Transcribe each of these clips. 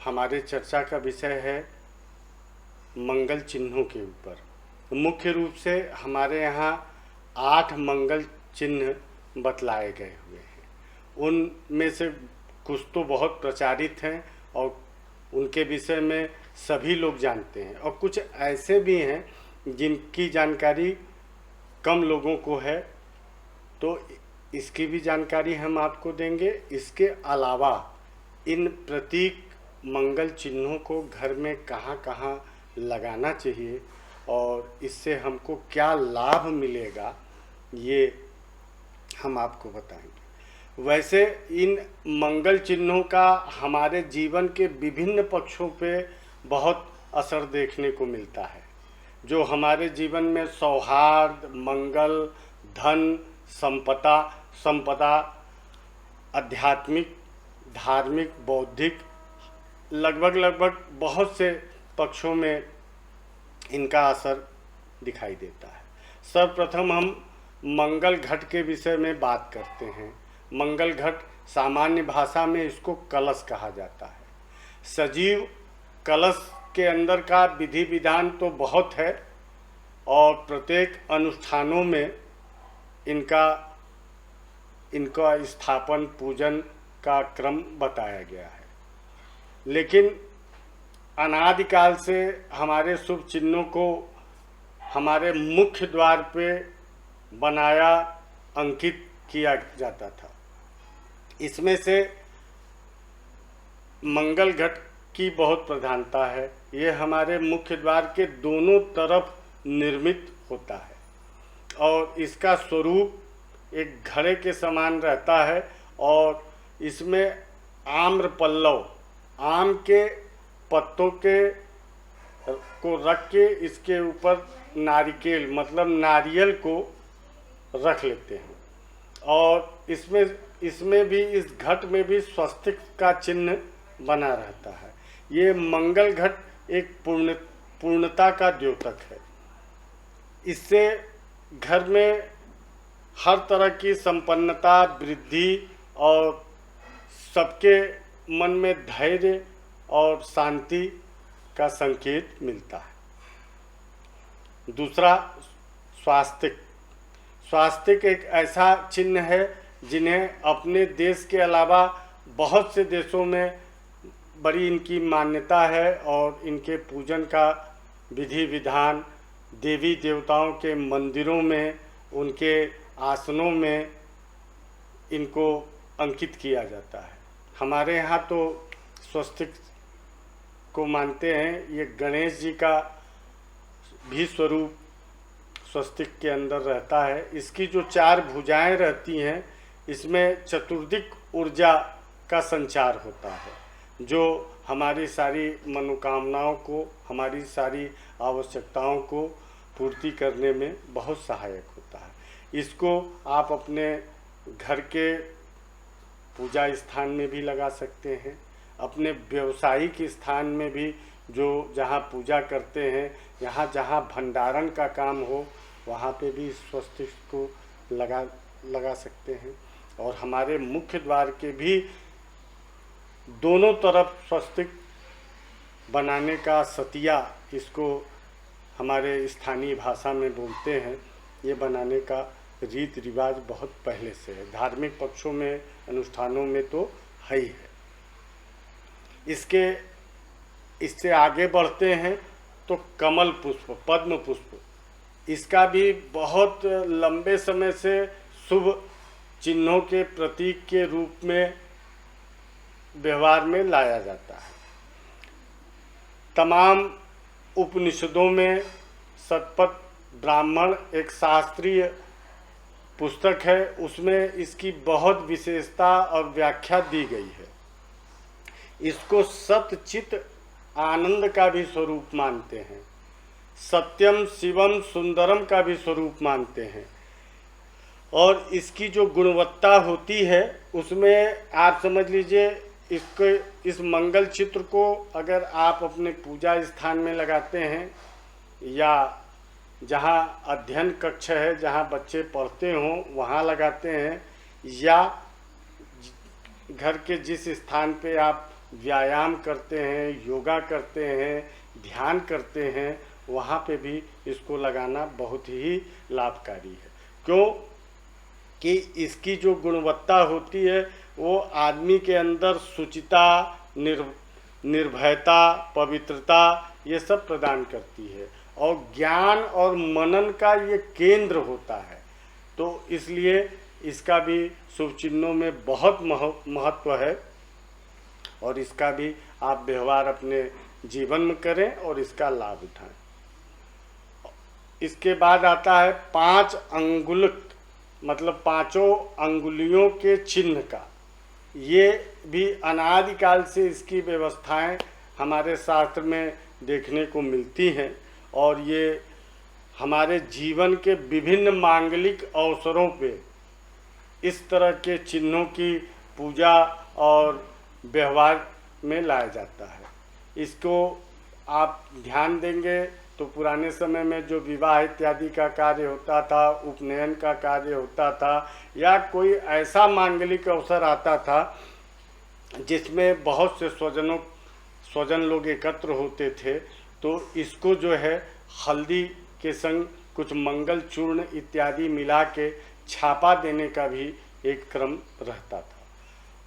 हमारे चर्चा का विषय है मंगल चिन्हों के ऊपर। मुख्य रूप से हमारे यहाँ 8 मंगल चिन्ह बतलाए गए हुए हैं। उनमें से कुछ तो बहुत प्रचारित हैं और उनके विषय में सभी लोग जानते हैं, और कुछ ऐसे भी हैं जिनकी जानकारी कम लोगों को है, तो इसकी भी जानकारी हम आपको देंगे। इसके अलावा इन प्रतीक मंगल चिन्हों को घर में कहाँ कहाँ लगाना चाहिए और इससे हमको क्या लाभ मिलेगा, ये हम आपको बताएंगे। वैसे इन मंगल चिन्हों का हमारे जीवन के विभिन्न पक्षों पे बहुत असर देखने को मिलता है, जो हमारे जीवन में सौहार्द, मंगल, धन, संपदा, आध्यात्मिक, धार्मिक, बौद्धिक, लगभग बहुत से पक्षों में इनका असर दिखाई देता है। सर्वप्रथम हम मंगल घट के विषय में बात करते हैं। मंगल घट, सामान्य भाषा में इसको कलश कहा जाता है। सजीव कलश के अंदर का विधि विधान तो बहुत है और प्रत्येक अनुष्ठानों में इनका स्थापन, पूजन का क्रम बताया गया है। लेकिन अनादिकाल से हमारे शुभ चिन्हों को हमारे मुख्य द्वार पे बनाया, अंकित किया जाता था। इसमें से मंगल घट की बहुत प्रधानता है। ये हमारे मुख्य द्वार के दोनों तरफ निर्मित होता है और इसका स्वरूप एक घड़े के समान रहता है और इसमें आम्र पल्लव, आम के पत्तों को रख के इसके ऊपर नारिकेल मतलब नारियल को रख लेते हैं और इसमें भी, इस घट में भी स्वस्तिक का चिन्ह बना रहता है। ये मंगल घट एक पूर्णता का द्योतक है। इससे घर में हर तरह की संपन्नता, वृद्धि और सबके मन में धैर्य और शांति का संकेत मिलता है। दूसरा, स्वास्तिक एक ऐसा चिन्ह है जिन्हें अपने देश के अलावा बहुत से देशों में बड़ी इनकी मान्यता है और इनके पूजन का विधि विधान देवी देवताओं के मंदिरों में, उनके आसनों में इनको अंकित किया जाता है। हमारे यहाँ तो स्वस्तिक को मानते हैं। ये गणेश जी का भी स्वरूप स्वस्तिक के अंदर रहता है। इसकी जो 4 भुजाएं रहती हैं, इसमें चतुर्दिक ऊर्जा का संचार होता है, जो हमारी सारी मनोकामनाओं को, हमारी सारी आवश्यकताओं को पूर्ति करने में बहुत सहायक होता है। इसको आप अपने घर के पूजा स्थान में भी लगा सकते हैं, अपने व्यवसायिक स्थान में भी, जो जहाँ पूजा करते हैं, यहाँ जहाँ भंडारण का काम हो, वहाँ पे भी स्वस्तिक को लगा सकते हैं। और हमारे मुख्य द्वार के भी दोनों तरफ स्वस्तिक बनाने का सतिया, इसको हमारे स्थानीय भाषा में बोलते हैं, ये बनाने का रीति रिवाज बहुत पहले से है। धार्मिक पक्षों में, अनुष्ठानों में तो है ही है। इससे आगे बढ़ते हैं तो कमल पुष्प, पद्म पुष्प, इसका भी बहुत लंबे समय से शुभ चिन्हों के प्रतीक के रूप में व्यवहार में लाया जाता है। तमाम उपनिषदों में शतपथ ब्राह्मण एक शास्त्रीय पुस्तक है, उसमें इसकी बहुत विशेषता और व्याख्या दी गई है। इसको सतचित आनंद का भी स्वरूप मानते हैं, सत्यम शिवम सुंदरम का भी स्वरूप मानते हैं। और इसकी जो गुणवत्ता होती है, उसमें आप समझ लीजिए, इस मंगल चित्र को अगर आप अपने पूजा स्थान में लगाते हैं या जहाँ अध्ययन कक्ष है, जहाँ बच्चे पढ़ते हों, वहाँ लगाते हैं, या घर के जिस स्थान पे आप व्यायाम करते हैं, योगा करते हैं, ध्यान करते हैं, वहाँ पे भी इसको लगाना बहुत ही लाभकारी है। क्यों कि इसकी जो गुणवत्ता होती है वो आदमी के अंदर शुचिता, निर्भयता, पवित्रता ये सब प्रदान करती है और ज्ञान और मनन का ये केंद्र होता है। तो इसलिए इसका भी शुभ चिन्हों में बहुत महत्व है और इसका भी आप व्यवहार अपने जीवन में करें और इसका लाभ उठाएं। इसके बाद आता है 5 अंगुलक, मतलब 5 अंगुलियों के चिन्ह का। ये भी अनादिकाल से इसकी व्यवस्थाएं हमारे शास्त्र में देखने को मिलती हैं और ये हमारे जीवन के विभिन्न मांगलिक अवसरों पे इस तरह के चिन्हों की पूजा और व्यवहार में लाया जाता है। इसको आप ध्यान देंगे तो पुराने समय में जो विवाह इत्यादि का कार्य होता था, उपनयन का कार्य होता था, या कोई ऐसा मांगलिक अवसर आता था जिसमें बहुत से स्वजन लोग एकत्र होते थे, तो इसको जो है हल्दी के संग कुछ मंगल चूर्ण इत्यादि मिला के छापा देने का भी एक क्रम रहता था।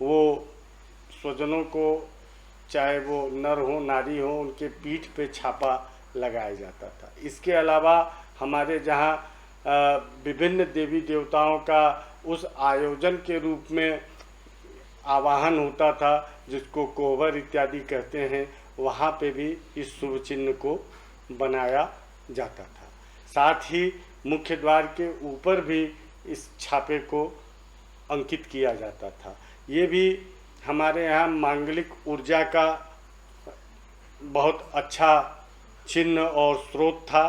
वो स्वजनों को, चाहे वो नर हो नारी हो, उनके पीठ पे छापा लगाया जाता था। इसके अलावा हमारे जहाँ विभिन्न देवी देवताओं का उस आयोजन के रूप में आवाहन होता था, जिसको कोहबर इत्यादि कहते हैं, वहाँ पे भी इस शुभ चिन्ह को बनाया जाता था। साथ ही मुख्य द्वार के ऊपर भी इस छापे को अंकित किया जाता था। ये भी हमारे यहाँ मांगलिक ऊर्जा का बहुत अच्छा चिन्ह और स्रोत था।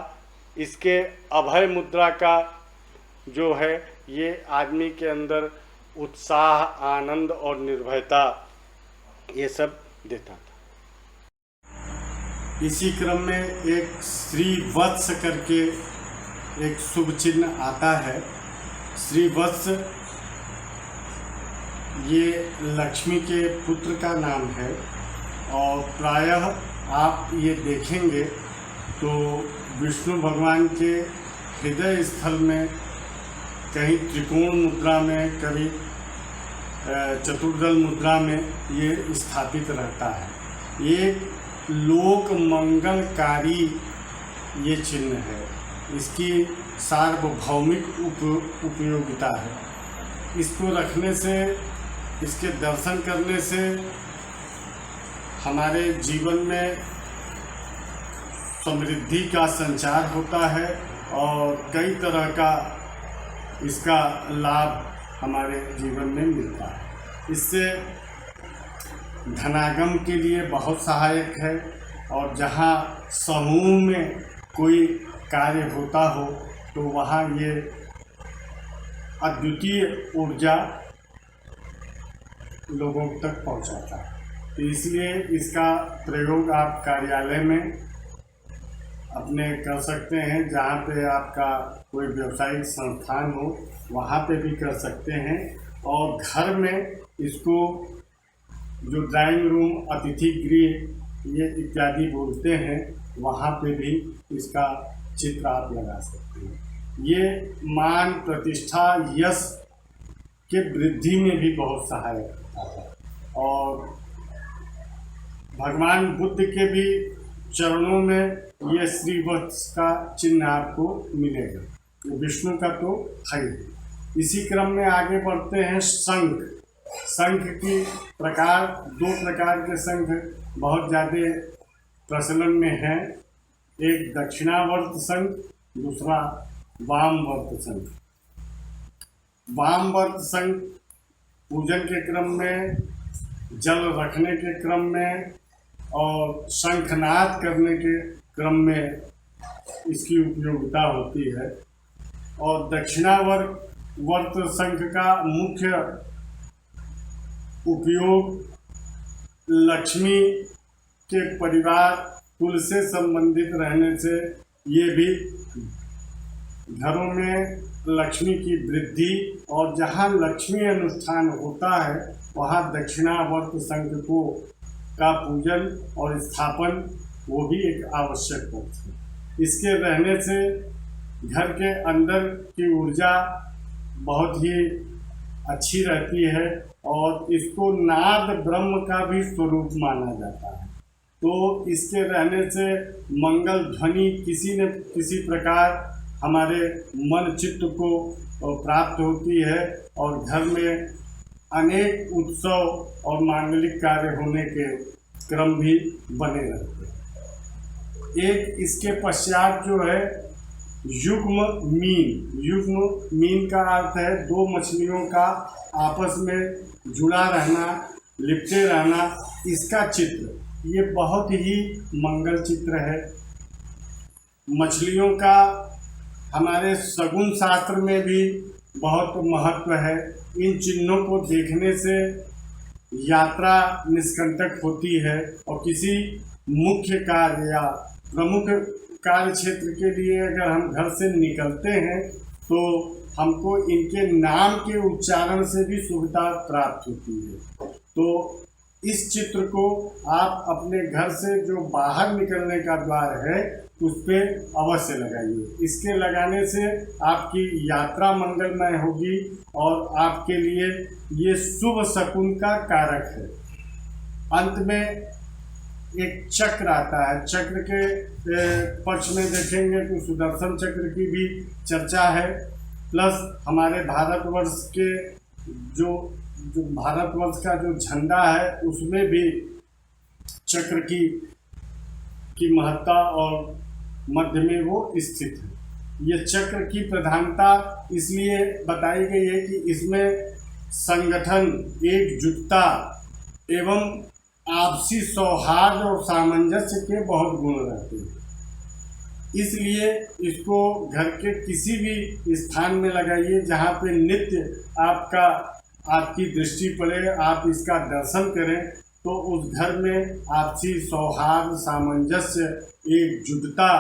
इसके अभय मुद्रा का जो है ये आदमी के अंदर उत्साह, आनंद और निर्भयता ये सब देता था। इसी क्रम में एक श्री वत्स करके एक शुभ चिन्ह आता है। श्री वत्स ये लक्ष्मी के पुत्र का नाम है और प्रायः आप ये देखेंगे तो विष्णु भगवान के हृदय स्थल में कहीं त्रिकोण मुद्रा में, कभी चतुर्दल मुद्रा में ये स्थापित रहता है। ये लोक मंगलकारी ये चिन्ह है। इसकी सार्वभौमिक उपयोगिता है। इसको रखने से, इसके दर्शन करने से हमारे जीवन में समृद्धि का संचार होता है और कई तरह का इसका लाभ हमारे जीवन में मिलता है। इससे धनागम के लिए बहुत सहायक है और जहाँ समूह में कोई कार्य होता हो तो वहाँ ये अद्वितीय ऊर्जा लोगों तक पहुँचाता है। तो इसलिए इसका प्रयोग आप कार्यालय में अपने कर सकते हैं, जहाँ पे आपका कोई व्यवसायिक संस्थान हो वहाँ पे भी कर सकते हैं। और घर में इसको जो ड्राइंग रूम, अतिथि गृह ये इत्यादि बोलते हैं, वहाँ पे भी इसका चित्र आप लगा सकते हैं। ये मान, प्रतिष्ठा, यश के वृद्धि में भी बहुत सहायक होता है। और भगवान बुद्ध के भी चरणों में ये श्रीवत्स का चिन्ह आपको मिलेगा। विष्णु का तो है। इसी क्रम में आगे बढ़ते हैं शंख। शंख की प्रकार, 2 प्रकार के शंख बहुत ज़्यादा प्रचलन में है। एक दक्षिणावर्त शंख, दूसरा वामवर्त शंख। वामवर्त शंख पूजन के क्रम में, जल रखने के क्रम में और शंखनाद करने के क्रम में इसकी उपयोगिता होती है। और दक्षिणावर्त शंख का मुख्य उपयोग लक्ष्मी के परिवार, कुल से संबंधित रहने से ये भी घरों में लक्ष्मी की वृद्धि, और जहाँ लक्ष्मी अनुष्ठान होता है वहाँ दक्षिणावर्त शंख को का पूजन और स्थापन वो भी एक आवश्यक तत्व है। इसके रहने से घर के अंदर की ऊर्जा बहुत ही अच्छी रहती है और इसको नाद ब्रह्म का भी स्वरूप माना जाता है। तो इसके रहने से मंगल ध्वनि किसी न किसी प्रकार हमारे मन चित्त को प्राप्त होती है और घर में अनेक उत्सव और मांगलिक कार्य होने के क्रम भी बने रहते हैं। एक इसके पश्चात जो है युग्म मीन का अर्थ है दो मछलियों का आपस में जुड़ा रहना, लिपटे रहना। इसका चित्र ये बहुत ही मंगल चित्र है। मछलियों का हमारे शगुन शास्त्र में भी बहुत महत्व है। इन चिन्हों को देखने से यात्रा निष्कंटक होती है और किसी मुख्य कार्य या प्रमुख कार्य क्षेत्र के लिए अगर हम घर से निकलते हैं तो हमको इनके नाम के उच्चारण से भी सुविधा प्राप्त होती है। तो इस चित्र को आप अपने घर से जो बाहर निकलने का द्वार है उस पर अवश्य लगाइए। इसके लगाने से आपकी यात्रा मंगलमय होगी और आपके लिए ये शुभ शकुन का कारक है। अंत में एक चक्र आता है। चक्र के पक्ष में देखेंगे तो सुदर्शन चक्र की भी चर्चा है। प्लस हमारे भारतवर्ष के जो भारतवर्ष का जो झंडा है उसमें भी चक्र की महत्ता और मध्य में वो स्थित है। ये चक्र की प्रधानता इसलिए बताई गई है कि इसमें संगठन, एकजुटता एवं आपसी सौहार्द और सामंजस्य के बहुत गुण रहते हैं। इसलिए इसको घर के किसी भी स्थान में लगाइए जहाँ पे नित्य आपकी दृष्टि पड़े, आप इसका दर्शन करें तो उस घर में आपसी सौहार्द, सामंजस्य, एकजुटता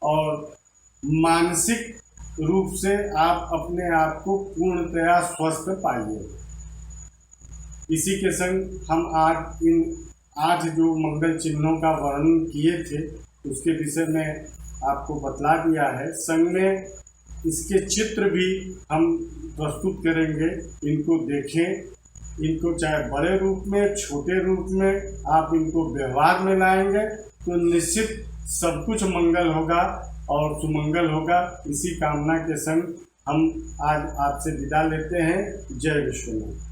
और मानसिक रूप से आप अपने आप को पूर्णतया स्वस्थ पाइए। इसी के संग हम आज जो मंगल चिन्हों का वर्णन किए थे उसके विषय में आपको बतला दिया है। संग में इसके चित्र भी हम प्रस्तुत करेंगे। इनको देखें। इनको चाहे बड़े रूप में, छोटे रूप में आप इनको व्यवहार में लाएंगे तो निश्चित सब कुछ मंगल होगा और सुमंगल होगा। इसी कामना के संग हम आज आपसे विदा लेते हैं। जय विश्वनाथ।